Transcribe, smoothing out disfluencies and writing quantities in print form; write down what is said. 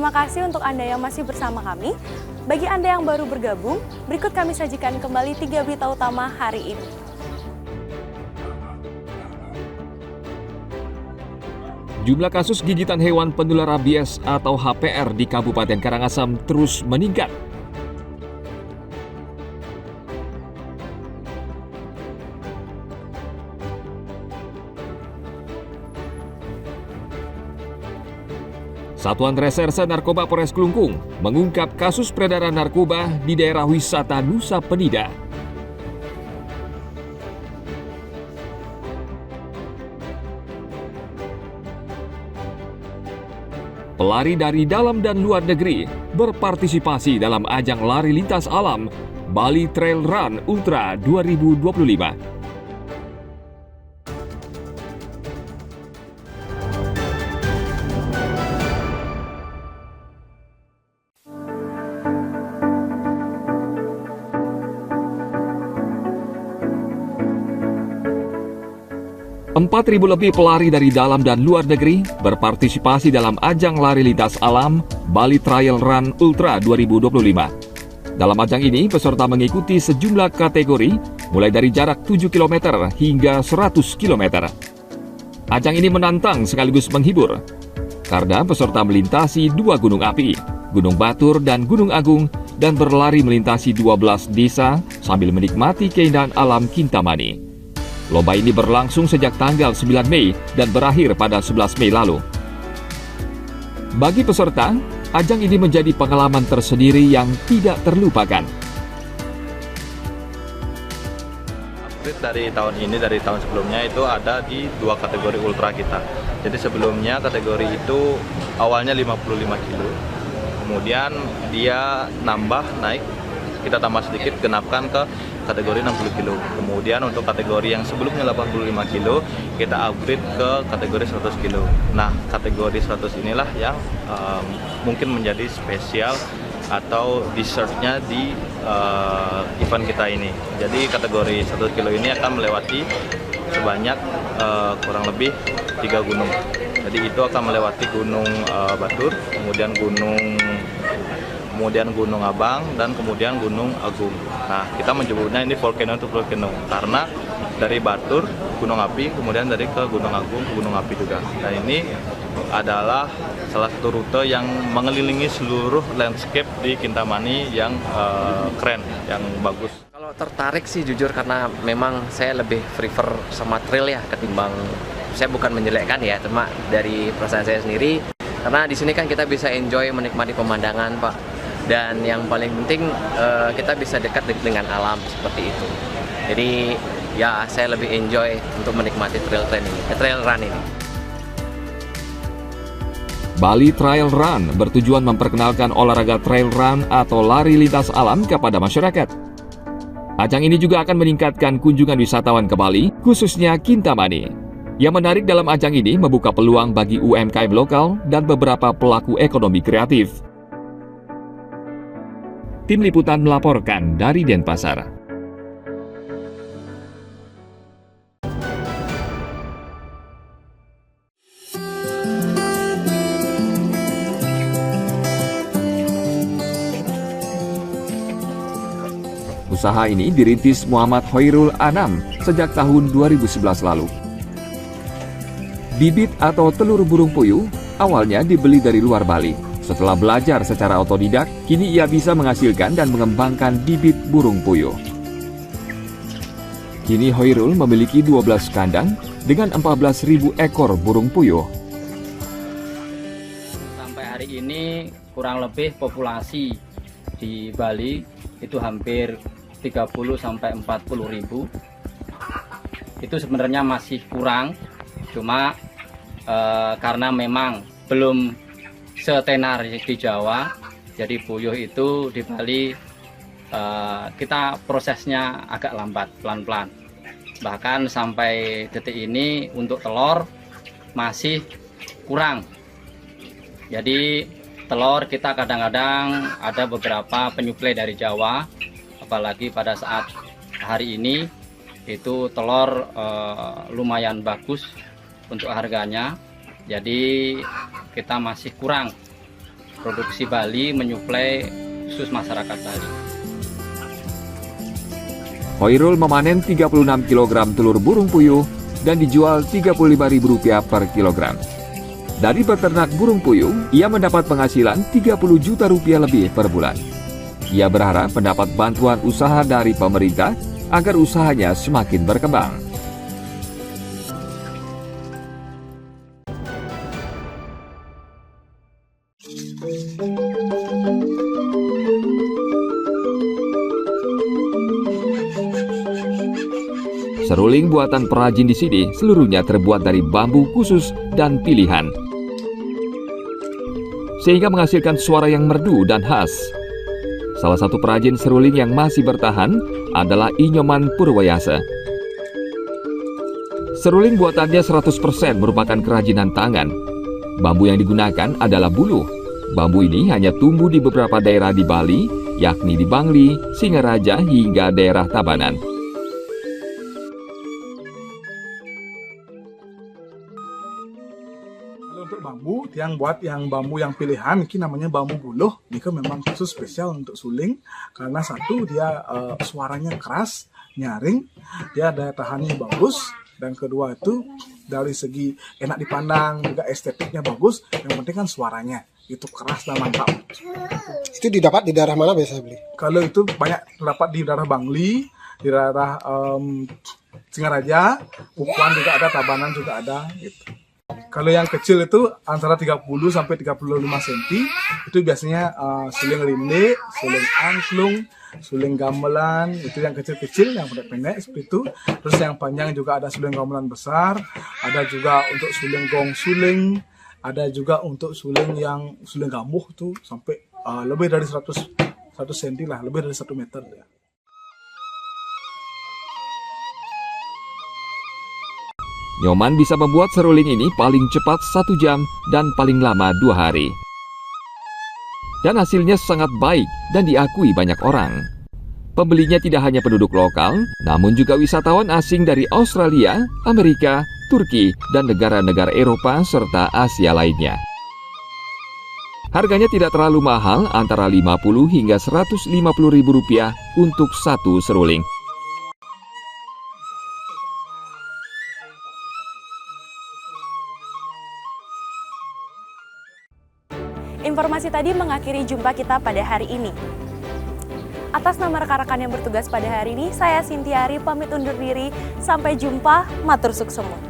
Terima kasih untuk Anda yang masih bersama kami. Bagi Anda yang baru bergabung, berikut kami sajikan kembali 3 berita utama hari ini. Jumlah kasus gigitan hewan penular rabies atau HPR di Kabupaten Karangasem terus meningkat. Satuan Reserse Narkoba Polres Klungkung mengungkap kasus peredaran narkoba di daerah wisata Nusa Penida. Pelari dari dalam dan luar negeri berpartisipasi dalam ajang lari lintas alam Bali Trail Run Ultra 2025. 4.000 lebih pelari dari dalam dan luar negeri berpartisipasi dalam ajang lari lintas alam Bali Trail Run Ultra 2025. Dalam ajang ini, peserta mengikuti sejumlah kategori, mulai dari jarak 7 km hingga 100 km. Ajang ini menantang sekaligus menghibur, karena peserta melintasi 2 gunung api, Gunung Batur dan Gunung Agung, dan berlari melintasi 12 desa sambil menikmati keindahan alam Kintamani. Lomba ini berlangsung sejak tanggal 9 Mei dan berakhir pada 11 Mei lalu. Bagi peserta, ajang ini menjadi pengalaman tersendiri yang tidak terlupakan. Update dari tahun ini, dari tahun sebelumnya itu ada di 2 kategori ultra kita. Jadi sebelumnya kategori itu awalnya 55 kilo. Kemudian dia naik, kita tambah sedikit, genapkan ke kategori 60 kilo. Kemudian untuk kategori yang sebelumnya 85 kilo, kita upgrade ke kategori 100 kilo. Nah, kategori 100 inilah yang mungkin menjadi spesial atau dessertnya di event kita ini. Jadi kategori 100 kilo ini akan melewati sebanyak kurang lebih 3 gunung. Jadi itu akan melewati Gunung Batur, kemudian Gunung Abang, dan kemudian Gunung Agung. Nah, kita menyebutnya ini volcano to volcano karena dari Batur, gunung api, kemudian dari ke Gunung Agung ke gunung api juga. Dan ini adalah salah satu rute yang mengelilingi seluruh landscape di Kintamani yang keren, yang bagus. Kalau tertarik sih jujur karena memang saya lebih prefer sama trail ya ketimbang, saya bukan menjelekkan ya, cuma dari perasaan saya sendiri. Karena di sini kan kita bisa enjoy menikmati pemandangan, Pak. Dan yang paling penting kita bisa dekat dengan alam seperti itu. Jadi ya saya lebih enjoy untuk menikmati trail run ini. Bali Trail Run bertujuan memperkenalkan olahraga trail run atau lari lintas alam kepada masyarakat. Ajang ini juga akan meningkatkan kunjungan wisatawan ke Bali, khususnya Kintamani. Yang menarik dalam ajang ini membuka peluang bagi UMKM lokal dan beberapa pelaku ekonomi kreatif. Tim Liputan melaporkan dari Denpasar. Usaha ini dirintis Muhammad Hoirul Anam sejak tahun 2011 lalu. Bibit atau telur burung puyuh awalnya dibeli dari luar Bali. Setelah belajar secara otodidak, kini ia bisa menghasilkan dan mengembangkan bibit burung puyuh. Kini Hoirul memiliki 12 kandang dengan 14.000 ekor burung puyuh. Sampai hari ini kurang lebih populasi di Bali itu hampir 30-40 ribu. Itu sebenarnya masih kurang, cuma karena memang belum setenar di Jawa, jadi puyuh itu di Bali kita prosesnya agak lambat, pelan-pelan. Bahkan sampai detik ini untuk telur masih kurang. Jadi telur kita kadang-kadang ada beberapa penyuplai dari Jawa, apalagi pada saat hari ini itu telur lumayan bagus untuk harganya. Jadi kita masih kurang produksi Bali, menyuplai khusus masyarakat Bali. Hoirul memanen 36 kg telur burung puyuh dan dijual Rp35.000 per kilogram. Dari peternak burung puyuh, ia mendapat penghasilan Rp30 juta lebih per bulan. Ia berharap mendapat bantuan usaha dari pemerintah agar usahanya semakin berkembang. Seruling buatan perajin di sini seluruhnya terbuat dari bambu khusus dan pilihan, sehingga menghasilkan suara yang merdu dan khas. Salah satu perajin seruling yang masih bertahan adalah Inyoman Purwayasa. Seruling buatannya 100% merupakan kerajinan tangan. Bambu yang digunakan adalah buluh. Bambu ini hanya tumbuh di beberapa daerah di Bali, yakni di Bangli, Singaraja hingga daerah Tabanan. Untuk bambu, yang bambu yang pilihan, ini namanya bambu buluh. Ini kan memang khusus spesial untuk suling, karena satu dia suaranya keras, nyaring, dia daya tahannya bagus, dan kedua itu dari segi enak dipandang, juga estetiknya bagus. Yang penting kan suaranya itu keras dan mantap. Itu didapat di daerah mana biasa beli? Kalau itu banyak terdapat di daerah Bangli, di daerah Singaraja, Pupuan juga ada, Tabanan juga ada gitu. Kalau yang kecil itu antara 30 sampai 35 cm, itu biasanya suling rinde, suling angklung, suling gamelan, itu yang kecil-kecil, yang pendek-pendek seperti itu. Terus yang panjang juga ada suling gamelan besar, ada juga untuk suling gong suling, ada juga untuk suling yang suling gamuh itu sampai lebih dari 100 cm lah, lebih dari 1 meter ya. Nyoman bisa membuat seruling ini paling cepat 1 jam dan paling lama 2 hari. Dan hasilnya sangat baik dan diakui banyak orang. Pembelinya tidak hanya penduduk lokal, namun juga wisatawan asing dari Australia, Amerika, Turki, dan negara-negara Eropa serta Asia lainnya. Harganya tidak terlalu mahal, antara Rp50 hingga Rp150.000 untuk satu seruling. Informasi tadi mengakhiri jumpa kita pada hari ini. Atas nama rekan-rekan yang bertugas pada hari ini, saya Sintiari pamit undur diri. Sampai jumpa, matur suksema.